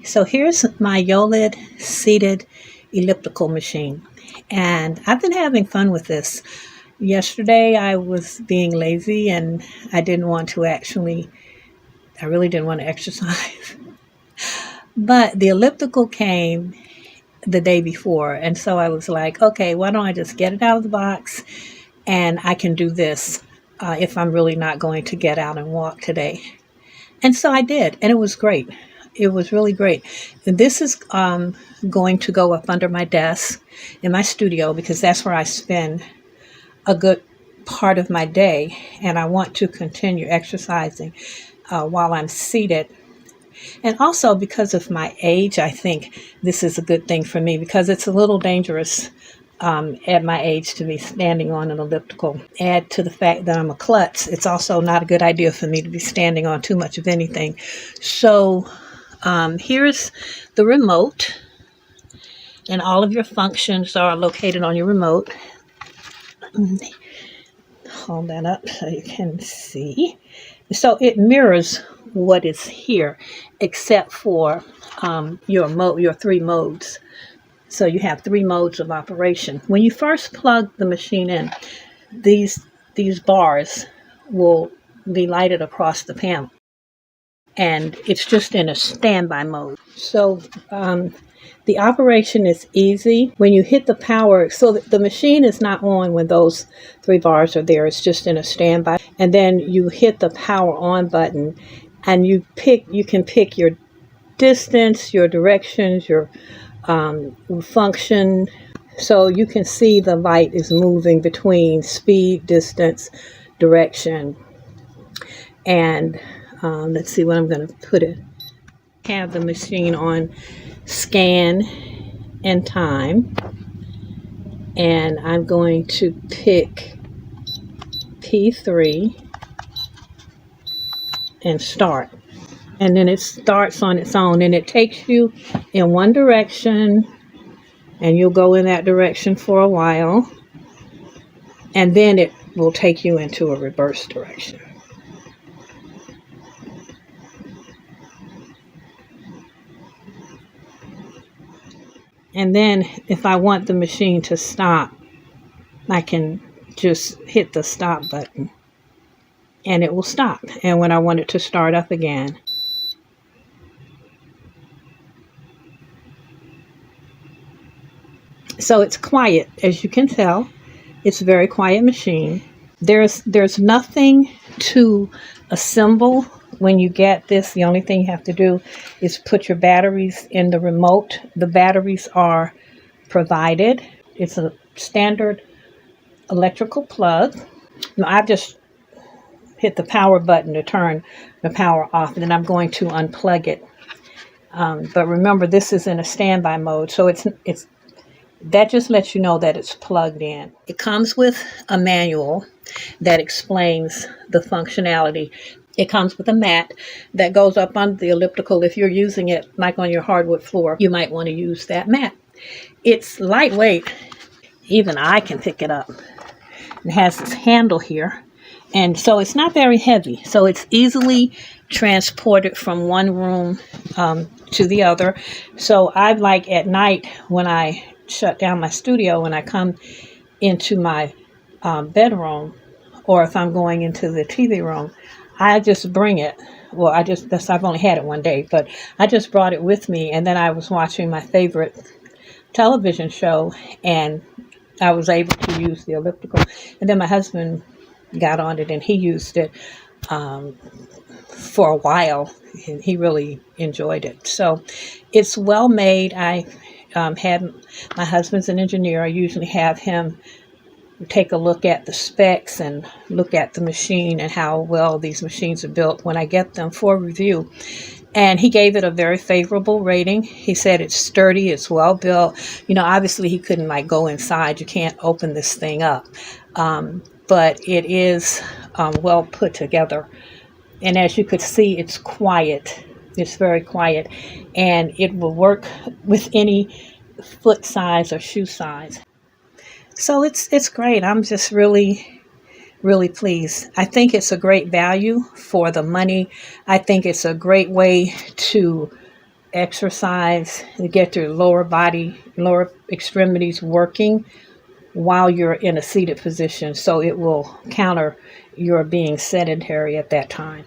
So here's my Yolid seated elliptical machine, and I've been having fun with this. Yesterday I was being lazy and I really didn't want to exercise. But the elliptical came the day before, and so I was like, okay, why don't I just get it out of the box and I can do this if I'm really not going to get out and walk today. And so I did, and it was great. It was really great. And this is going to go up under my desk in my studio because that's where I spend a good part of my day, and I want to continue exercising while I'm seated. And also because of my age, I think this is a good thing for me because it's a little dangerous at my age to be standing on an elliptical. Add to the fact that I'm a klutz, it's also not a good idea for me to be standing on too much of anything. So here's the remote, and all of your functions are located on your remote. Hold that up so you can see. So it mirrors what is here, except for your three modes. So you have three modes of operation. When you first plug the machine in, these bars will be lighted across the panel, and it's just in a standby mode. So the operation is easy. When you hit the power, so the machine is not on when those three bars are there. It's just in a standby. And then you hit the power on button, and you can pick your distance, your directions, your function. So you can see the light is moving between speed, distance, direction. And let's see what I'm going to put it. Have the machine on scan and time, and I'm going to pick P3 and start, and then it starts on its own, and it takes you in one direction, and you'll go in that direction for a while, and then it will take you into a reverse direction. And then if I want the machine to stop, I can just hit the stop button and it will stop. And when I want it to start up again, so it's quiet, as you can tell. It's a very quiet machine. There's nothing to assemble. When you get this, the only thing you have to do is put your batteries in the remote. The batteries are provided. It's a standard electrical plug. Now, I've just hit the power button to turn the power off, and then I'm going to unplug it. But remember, this is in a standby mode, so it's that just lets you know that it's plugged in. It comes with a manual that explains the functionality. It comes with a mat that goes up on the elliptical. If you're using it like on your hardwood floor, you might want to use that mat. It's lightweight. Even I can pick it up. It has this handle here, and so it's not very heavy. So it's easily transported from one room to the other. So I like at night when I shut down my studio, when I come into my bedroom, or if I'm going into the TV room, I just bring it. Well, I've only had it one day, but I just brought it with me. And then I was watching my favorite television show, and I was able to use the elliptical. And then my husband got on it, and he used it for a while, and he really enjoyed it. So it's well made. I had my husband's an engineer. I usually have him take a look at the specs and look at the machine and how well these machines are built when I get them for review. And he gave it a very favorable rating. He said it's sturdy, it's well built. Obviously he couldn't go inside. You can't open this thing up. But it is well put together. And as you could see, it's quiet. It's very quiet. And it will work with any foot size or shoe size. So it's great. I'm just really, really pleased. I think it's a great value for the money. I think it's a great way to exercise to get your lower body, lower extremities working while you're in a seated position, so it will counter your being sedentary at that time.